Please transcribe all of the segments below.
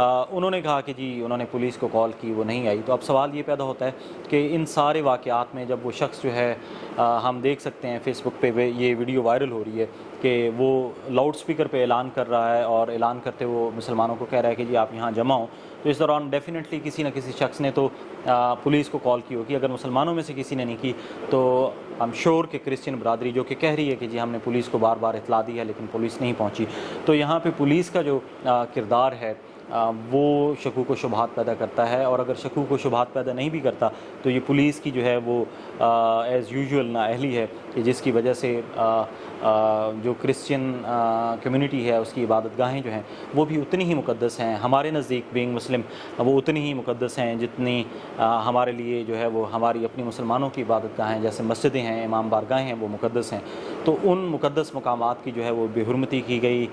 انہوں نے کہا کہ جی انہوں نے پولیس کو کال کی، وہ نہیں آئی۔ تو اب سوال یہ پیدا ہوتا ہے کہ ان سارے واقعات میں جب وہ شخص جو ہے ہم دیکھ سکتے ہیں فیس بک پہ یہ ویڈیو وائرل ہو رہی ہے کہ وہ لاؤڈ سپیکر پہ اعلان کر رہا ہے اور اعلان کرتے وہ مسلمانوں کو کہہ رہا ہے کہ جی آپ یہاں جمع ہوں، تو اس دوران ڈیفینیٹلی کسی نہ کسی شخص نے تو پولیس کو کال کی ہوگی۔ اگر مسلمانوں میں سے کسی نے نہیں کی تو ہم شور کہ کرسچن برادری جو کہ کہہ رہی ہے کہ جی ہم نے پولیس کو بار بار اطلاع دی ہے لیکن پولیس نہیں پہنچی، تو یہاں پہ پولیس کا جو کردار ہے وہ شکوک و شبہات پیدا کرتا ہے، اور اگر شکوک و شبہات پیدا نہیں بھی کرتا تو یہ پولیس کی جو ہے وہ ایز یوزول نااہلی ہے کہ جس کی وجہ سے جو کرسچن کمیونٹی ہے اس کی عبادت گاہیں جو ہیں وہ بھی اتنی ہی مقدس ہیں ہمارے نزدیک، بینگ مسلم وہ اتنی ہی مقدس ہیں جتنی ہمارے لیے جو ہے وہ ہماری اپنی مسلمانوں کی عبادت گاہیں جیسے مسجدیں ہیں، امام بارگاہیں ہیں، وہ مقدس ہیں۔ تو ان مقدس مقامات کی جو ہے وہ بے حرمتی کی گئی،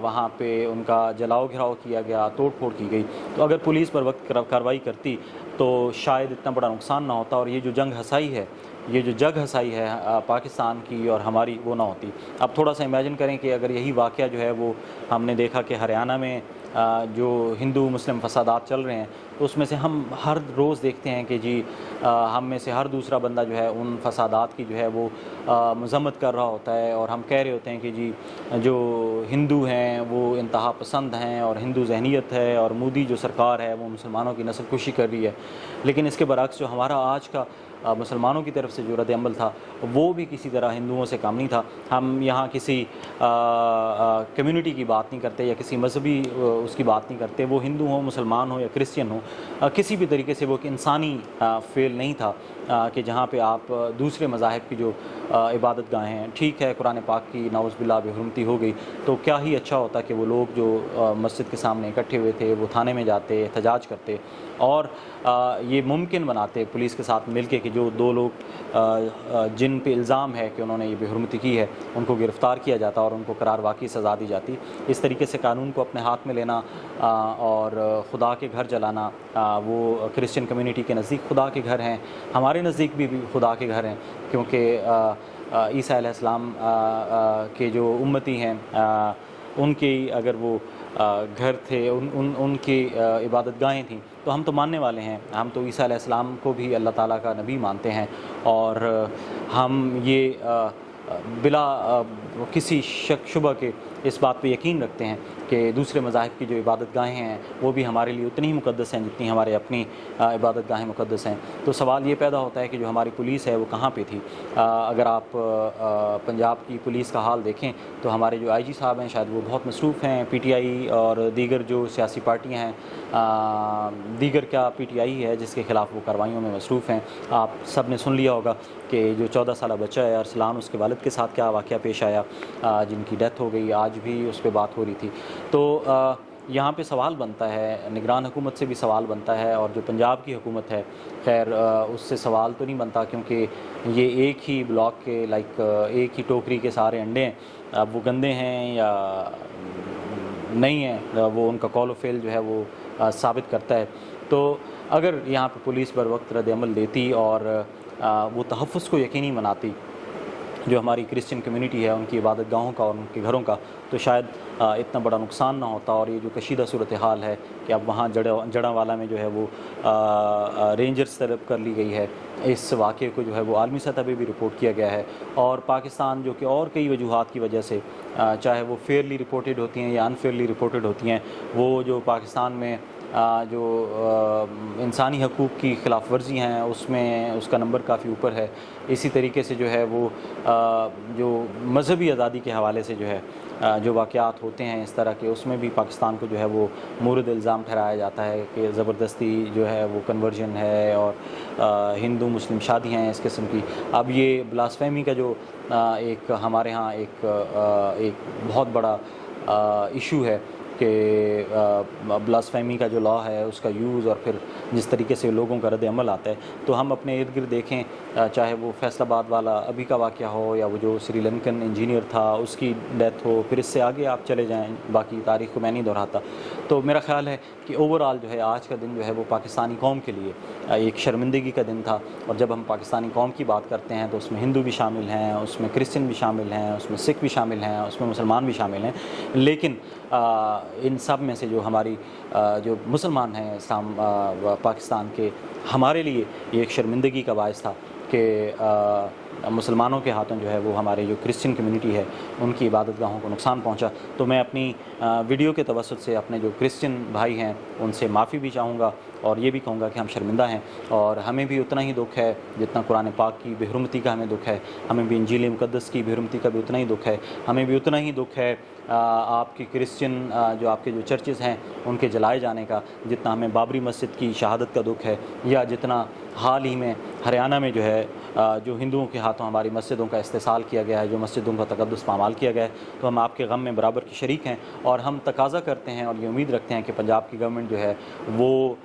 وہاں پہ ان کا جلاؤ گھراؤ کیا گیا، توڑ پھوڑ کی گئی۔ تو اگر پولیس پر وقت کارروائی کرتی تو شاید اتنا بڑا نقصان نہ ہوتا، اور یہ جو جنگ ہنسائی ہے، یہ جو جنگ ہنسائی ہے پاکستان کی اور ہماری، وہ نہ ہوتی۔ اب تھوڑا سا امیجن کریں کہ اگر یہی واقعہ جو ہے وہ ہم نے دیکھا کہ ہریانہ میں جو ہندو مسلم فسادات چل رہے ہیں تو اس میں سے ہم ہر روز دیکھتے ہیں کہ جی ہم میں سے ہر دوسرا بندہ جو ہے ان فسادات کی جو ہے وہ مذمت کر رہا ہوتا ہے، اور ہم کہہ رہے ہوتے ہیں کہ جی جو ہندو ہیں وہ انتہا پسند ہیں اور ہندو ذہنیت ہے، اور مودی جو سرکار ہے وہ مسلمانوں کی نسل کشی کر رہی ہے۔ لیکن اس کے برعکس جو ہمارا آج کا مسلمانوں کی طرف سے جو رد عمل تھا وہ بھی کسی طرح ہندوؤں سے کم نہیں تھا۔ ہم یہاں کسی کمیونٹی کی بات نہیں کرتے یا کسی مذہبی اس کی بات نہیں کرتے، وہ ہندو ہوں، مسلمان ہوں یا کرسچن ہوں، کسی بھی طریقے سے وہ ایک انسانی فعل نہیں تھا کہ جہاں پہ آپ دوسرے مذاہب کی جو عبادت گاہیں ہیں، ٹھیک ہے قرآن پاک کی نعوذ باللہ بے حرمتی ہو گئی تو کیا ہی اچھا ہوتا کہ وہ لوگ جو مسجد کے سامنے اکٹھے ہوئے تھے وہ تھانے میں جاتے، احتجاج کرتے، اور یہ ممکن بناتے پولیس کے ساتھ مل کے کہ جو دو لوگ جن پہ الزام ہے کہ انہوں نے یہ بے حرمتی کی ہے ان کو گرفتار کیا جاتا اور ان کو قرار واقعی سزا دی جاتی۔ اس طریقے سے قانون کو اپنے ہاتھ میں لینا اور خدا کے گھر جلانا، وہ کرسچن کمیونٹی کے نزدیک خدا کے گھر ہیں، ہمارے نزدیک بھی خدا کے گھر ہیں، کیونکہ عیسیٰ علیہ السلام کے جو امتی ہیں ان کی اگر وہ گھر تھے، ان کی عبادت گاہیں تھیں، تو ہم تو ماننے والے ہیں، ہم تو عیسیٰ علیہ السلام کو بھی اللہ تعالیٰ کا نبی مانتے ہیں، اور ہم یہ بلا کسی شک شبہ کے اس بات پہ یقین رکھتے ہیں کہ دوسرے مذاہب کی جو عبادت گاہیں ہیں وہ بھی ہمارے لیے اتنی ہی مقدس ہیں جتنی ہمارے اپنی عبادت گاہیں مقدس ہیں۔ تو سوال یہ پیدا ہوتا ہے کہ جو ہماری پولیس ہے وہ کہاں پہ تھی؟ اگر آپ پنجاب کی پولیس کا حال دیکھیں تو ہمارے جو آئی جی صاحب ہیں شاید وہ بہت مصروف ہیں، پی ٹی آئی اور دیگر جو سیاسی پارٹیاں ہیں، دیگر کیا پی ٹی آئی ہے جس کے خلاف وہ کارروائیوں میں مصروف ہیں۔ آپ سب نے سن لیا ہوگا کہ جو 14 سالہ بچہ ہے ارسلان، اس کے والد کے ساتھ کیا واقعہ پیش آیا، جن کی ڈیتھ ہو گئی، آج بھی اس پہ بات ہو رہی تھی۔ تو یہاں پہ سوال بنتا ہے، نگران حکومت سے بھی سوال بنتا ہے، اور جو پنجاب کی حکومت ہے خیر اس سے سوال تو نہیں بنتا کیونکہ یہ ایک ہی بلاک کے ایک ہی ٹوکری کے سارے انڈے ہیں، اب وہ گندے ہیں یا نہیں ہیں وہ ان کا قول و فعل جو ہے وہ ثابت کرتا ہے۔ تو اگر یہاں پہ پولیس بر وقت رد عمل دیتی اور وہ تحفظ کو یقینی بناتی جو ہماری کرسچن کمیونٹی ہے ان کی عبادت گاہوں کا اور ان کے گھروں کا، تو شاید اتنا بڑا نقصان نہ ہوتا۔ اور یہ جو کشیدہ صورتحال ہے کہ اب وہاں جڑاں والا میں جو ہے وہ رینجرز طرف کر لی گئی ہے، اس واقعے کو جو ہے وہ عالمی سطح پہ بھی رپورٹ کیا گیا ہے، اور پاکستان جو کہ اور کئی وجوہات کی وجہ سے چاہے وہ فیئرلی رپورٹڈ ہوتی ہیں یا انفیئرلی رپورٹڈ ہوتی ہیں، وہ جو پاکستان میں جو انسانی حقوق کی خلاف ورزی ہیں اس کا نمبر کافی اوپر ہے۔ اسی طریقے سے جو ہے وہ جو مذہبی آزادی کے حوالے سے جو ہے جو واقعات ہوتے ہیں اس طرح کے، اس میں بھی پاکستان کو جو ہے وہ مورد الزام ٹھہرایا جاتا ہے کہ زبردستی جو ہے وہ کنورژن ہے اور ہندو مسلم شادیاں ہیں اس قسم کی۔ اب یہ بلاسفیمی کا جو ایک ہمارے ہاں ایک بہت بڑا ایشو ہے کہ بلاسفیمی کا جو لا ہے اس کا یوز اور پھر جس طریقے سے لوگوں کا رد عمل آتا ہے، تو ہم اپنے ارد گرد دیکھیں، چاہے وہ فیصل آباد والا ابھی کا واقعہ ہو یا وہ جو سری لنکن انجینئر تھا اس کی ڈیتھ ہو، پھر اس سے آگے آپ چلے جائیں، باقی تاریخ کو میں نہیں دہراتا۔ تو میرا خیال ہے کہ اوورآل جو ہے آج کا دن جو ہے وہ پاکستانی قوم کے لیے ایک شرمندگی کا دن تھا، اور جب ہم پاکستانی قوم کی بات کرتے ہیں تو اس میں ہندو بھی شامل ہیں، اس میں کرسچن بھی شامل ہیں، اس میں سکھ بھی شامل ہیں، اس میں مسلمان بھی شامل ہیں، لیکن ان سب میں سے جو ہماری جو مسلمان ہیں اسلام پاکستان کے، ہمارے لیے یہ ایک شرمندگی کا باعث تھا کہ مسلمانوں کے ہاتھوں جو ہے وہ ہمارے جو کرسچن کمیونٹی ہے ان کی عبادت گاہوں کو نقصان پہنچا۔ تو میں اپنی ویڈیو کے توسط سے اپنے جو کرسچن بھائی ہیں ان سے معافی بھی چاہوں گا، اور یہ بھی کہوں گا کہ ہم شرمندہ ہیں، اور ہمیں بھی اتنا ہی دکھ ہے جتنا قرآن پاک کی بے حرمتی کا ہمیں دکھ ہے، ہمیں بھی انجیل مقدس کی بے حرمتی کا بھی اتنا ہی دکھ ہے، ہمیں بھی اتنا ہی دکھ ہے آپ کی کرسچن جو آپ کے جو چرچز ہیں ان کے جلائے جانے کا، جتنا ہمیں بابری مسجد کی شہادت کا دکھ ہے، یا جتنا حال ہی میں ہریانہ میں جو ہے جو ہندوؤں کے ہاتھوں ہماری مسجدوں کا استحصال کیا گیا ہے، جو مسجدوں کا تقدس پامال کیا گیا ہے، تو ہم آپ کے غم میں برابر کے شریک ہیں، اور ہم تقاضا کرتے ہیں اور یہ امید رکھتے ہیں کہ پنجاب کی گورنمنٹ جو ہے وہ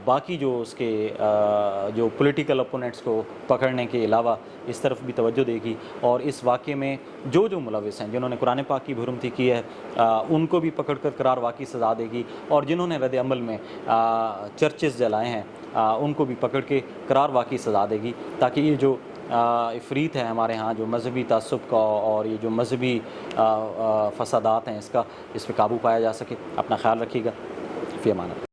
باقی جو اس کے جو پولیٹیکل اپوننٹس کو پکڑنے کے علاوہ اس طرف بھی توجہ دے گی، اور اس واقعے میں جو ملوث ہیں، جنہوں نے قرآن پاک کی بے حرمتی کی ہے، ان کو بھی پکڑ کر قرار واقعی سزا دے گی، اور جنہوں نے رد عمل میں چرچز جلائے ہیں ان کو بھی پکڑ کے قرار واقعی سزا دے گی، تاکہ یہ جو افریت ہے ہمارے ہاں جو مذہبی تعصب کا اور یہ جو مذہبی فسادات ہیں اس پہ قابو پایا جا سکے۔ اپنا خیال رکھیے گا، فی امان اللہ۔